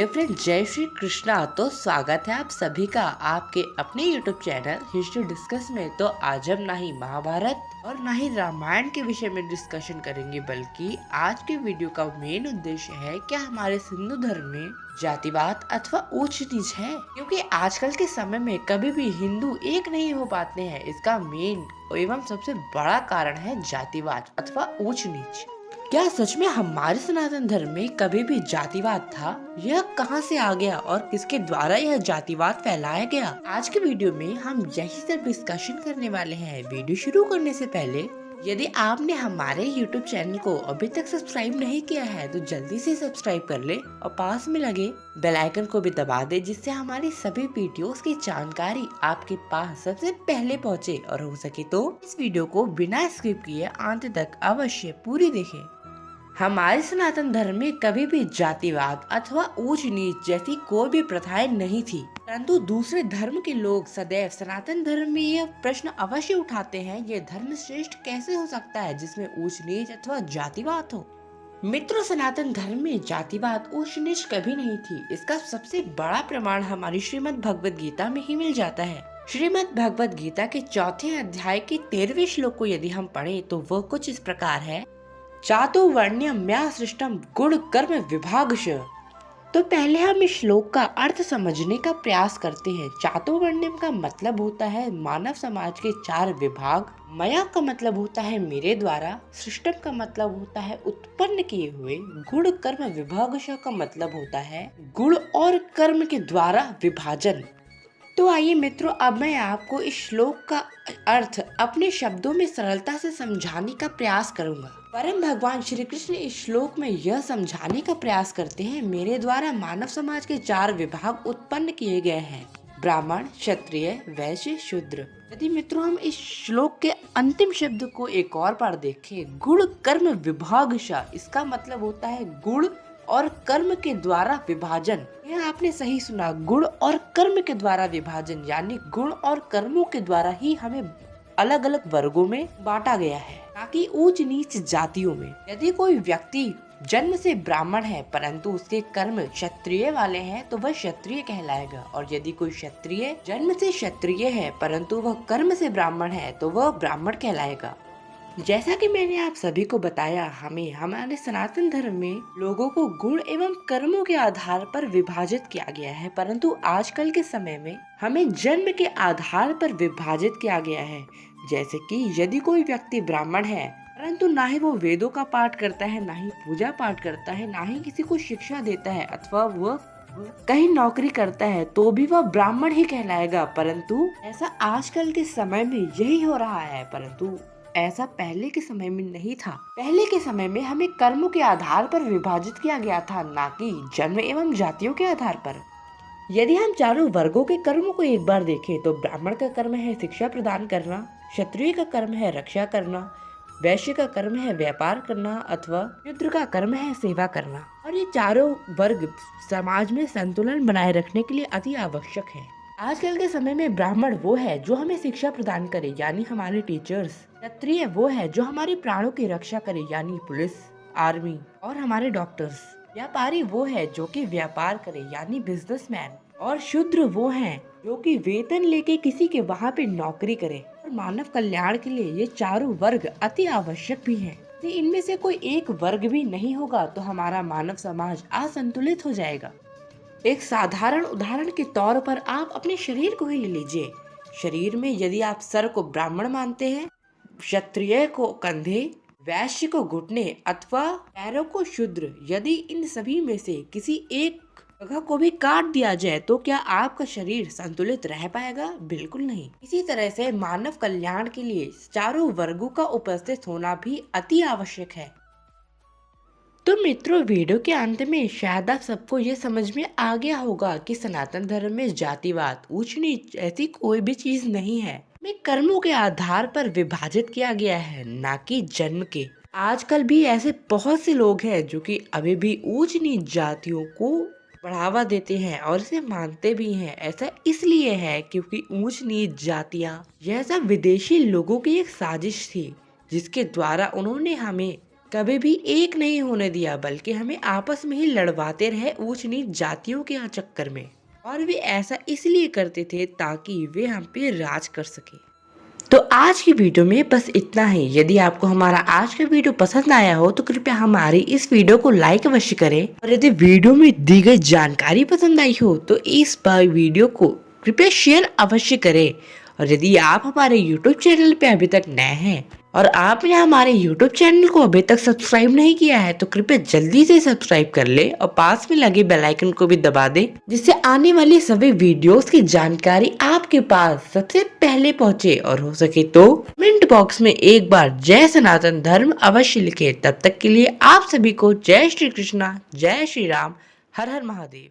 Hello friend, जय श्री कृष्णा। तो स्वागत है आप सभी का आपके अपने यूट्यूब चैनल हिस्ट्री डिस्कस में। तो आज हम ना ही महाभारत और ना ही रामायण के विषय में डिस्कशन करेंगे, बल्कि आज के वीडियो का मेन उद्देश्य है क्या हमारे हिंदू धर्म में जातिवाद अथवा ऊंच नीच है, क्योंकि आजकल के समय में कभी भी हिंदू एक नहीं हो पाते हैं। इसका मेन एवं सबसे बड़ा कारण है जातिवाद अथवा ऊंच नीच। क्या सच में हमारे सनातन धर्म में कभी भी जातिवाद था? यह कहां से आ गया और किसके द्वारा यह जातिवाद फैलाया गया? आज के वीडियो में हम यही सब डिस्कशन करने वाले हैं। वीडियो शुरू करने से पहले यदि आपने हमारे YouTube चैनल को अभी तक सब्सक्राइब नहीं किया है तो जल्दी से सब्सक्राइब कर ले और पास में लगे बेल आइकन को भी दबा दे, जिससे हमारी सभी वीडियोस की जानकारी आपके पास सबसे पहले पहुंचे। और हो सके तो इस वीडियो को बिना स्किप किए अंत तक अवश्य पूरी देखें। हमारे सनातन धर्म में कभी भी जातिवाद अथवा ऊंच नीच जैसी कोई भी प्रथाएं नहीं थी, परंतु दूसरे धर्म के लोग सदैव सनातन धर्म में यह प्रश्न अवश्य उठाते हैं, ये धर्म श्रेष्ठ कैसे हो सकता है जिसमें ऊंच नीच अथवा जातिवाद हो। मित्रों, सनातन धर्म में जातिवाद ऊंच नीच कभी नहीं थी। इसका सबसे बड़ा प्रमाण हमारी श्रीमद् भगवद गीता में ही मिल जाता है। श्रीमद् भगवद गीता के चौथे अध्याय के 13वें श्लोक को यदि हम पढ़े तो वह कुछ इस प्रकार है, चातुर्वर्ण्यम मया सृष्टम गुण कर्म विभागश। तो पहले हम इस श्लोक का अर्थ समझने का प्रयास करते हैं। चातुर्वर्ण्यम का मतलब होता है मानव समाज के 4 विभाग, मया का मतलब होता है मेरे द्वारा, सृष्टम का मतलब होता है उत्पन्न किए हुए, गुण कर्म विभागश का मतलब होता है गुण और कर्म के द्वारा विभाजन। तो आइए मित्रों, अब मैं आपको इस श्लोक का अर्थ अपने शब्दों में सरलता से समझाने का प्रयास करूंगा। परम भगवान श्री कृष्ण इस श्लोक में यह समझाने का प्रयास करते हैं, मेरे द्वारा मानव समाज के 4 विभाग उत्पन्न किए गए हैं, ब्राह्मण, क्षत्रिय, वैश्य, शूद्र। यदि मित्रों हम इस श्लोक के अंतिम शब्द को एक और बार देखें, गुण कर्म विभागशः, इसका मतलब होता है गुण और कर्म के द्वारा विभाजन। यह आपने सही सुना, गुण और कर्म के द्वारा विभाजन, यानी गुण और कर्मों के द्वारा ही हमें अलग अलग वर्गों में बांटा गया है, ताकि ऊंच नीच जातियों में। यदि कोई व्यक्ति जन्म से ब्राह्मण है परंतु उसके कर्म क्षत्रिय वाले हैं तो वह क्षत्रिय कहलाएगा, और यदि कोई क्षत्रिय जन्म से क्षत्रिय है परंतु वह कर्म से ब्राह्मण है तो वह ब्राह्मण कहलाएगा। जैसा कि मैंने आप सभी को बताया, हमें हमारे सनातन धर्म में लोगों को गुण एवं कर्मों के आधार पर विभाजित किया गया है, परंतु आजकल के समय में हमें जन्म के आधार पर विभाजित किया गया है। जैसे कि यदि कोई व्यक्ति ब्राह्मण है परंतु ना ही वो वेदों का पाठ करता है, ना ही पूजा पाठ करता है, ना ही किसी को शिक्षा देता है, अथवा वह कहीं नौकरी करता है, तो भी वह ब्राह्मण ही कहलाएगा। परंतु ऐसा आजकल के समय में यही हो रहा है, परंतु ऐसा पहले के समय में नहीं था। पहले के समय में हमें कर्मों के आधार पर विभाजित किया गया था, ना कि जन्म एवं जातियों के आधार पर। यदि हम चारों वर्गों के कर्मों को एक बार देखें तो ब्राह्मण का कर्म है शिक्षा प्रदान करना, क्षत्रिय का कर्म है रक्षा करना, वैश्य का कर्म है व्यापार करना, अथवा शूद्र का कर्म है सेवा करना। और ये चारों वर्ग समाज में संतुलन बनाए रखने के लिए अति आवश्यक है। आजकल के समय में ब्राह्मण वो है जो हमें शिक्षा प्रदान करे, यानी हमारे टीचर्स। क्षत्रिय वो है जो हमारे प्राणों की रक्षा करे, यानी पुलिस, आर्मी और हमारे डॉक्टर्स। व्यापारी वो है जो कि व्यापार करे, यानी बिजनेसमैन। और शूद्र वो है जो कि वेतन लेके किसी के वहाँ पे नौकरी करे। और मानव कल्याण के लिए ये चारों वर्ग अति आवश्यक भी हैं। यदि इनमें से कोई एक वर्ग भी नहीं होगा तो हमारा मानव समाज असंतुलित हो जाएगा। एक साधारण उदाहरण के तौर पर आप अपने शरीर को ही ले लीजिए। शरीर में यदि आप सर को ब्राह्मण मानते हैं, क्षत्रिय को कंधे, वैश्य को घुटने अथवा पैरों को शूद्र, यदि इन सभी में से किसी एक जगह को भी काट दिया जाए तो क्या आपका शरीर संतुलित रह पाएगा? बिल्कुल नहीं। इसी तरह से मानव कल्याण के लिए चारों वर्गों का उपस्थित होना भी अति आवश्यक है। तो मित्रों, वीडियो के अंत में शायद आप सबको ये समझ में आ गया होगा कि सनातन धर्म में जातिवाद, ऊंच नीच ऐसी कोई भी चीज नहीं है। में कर्मों के आधार पर विभाजित किया गया है, ना कि जन्म के। आजकल भी ऐसे बहुत से लोग हैं जो कि अभी भी ऊंच नीच जातियों को बढ़ावा देते हैं और इसे मानते भी हैं। ऐसा इसलिए है क्योंकि ऊंच नीच जातियाँ यह सब विदेशी लोगों की एक साजिश थी, जिसके द्वारा उन्होंने हमें कभी भी एक नहीं होने दिया, बल्कि हमें आपस में ही लड़वाते रहे ऊंच नीच जातियों के चक्कर में। और वे ऐसा इसलिए करते थे ताकि वे हम पे राज कर सके। तो आज की वीडियो में बस इतना ही। यदि आपको हमारा आज का वीडियो पसंद आया हो तो कृपया हमारी इस वीडियो को लाइक अवश्य करें, और यदि वीडियो में दी गई जानकारी पसंद आई हो तो इस वीडियो को कृपया शेयर अवश्य करें। और यदि आप हमारे YouTube चैनल पे अभी तक नए हैं और आपने हमारे YouTube चैनल को अभी तक सब्सक्राइब नहीं किया है तो कृपया जल्दी से सब्सक्राइब कर ले और पास में लगे बेल आइकन को भी दबा दे, जिससे आने वाली सभी वीडियोस की जानकारी आपके पास सबसे पहले पहुंचे। और हो सके तो कमेंट बॉक्स में एक बार जय सनातन धर्म अवश्य लिखे। तब तक के लिए आप सभी को जय श्री कृष्णा, जय श्री राम, हर हर महादेव।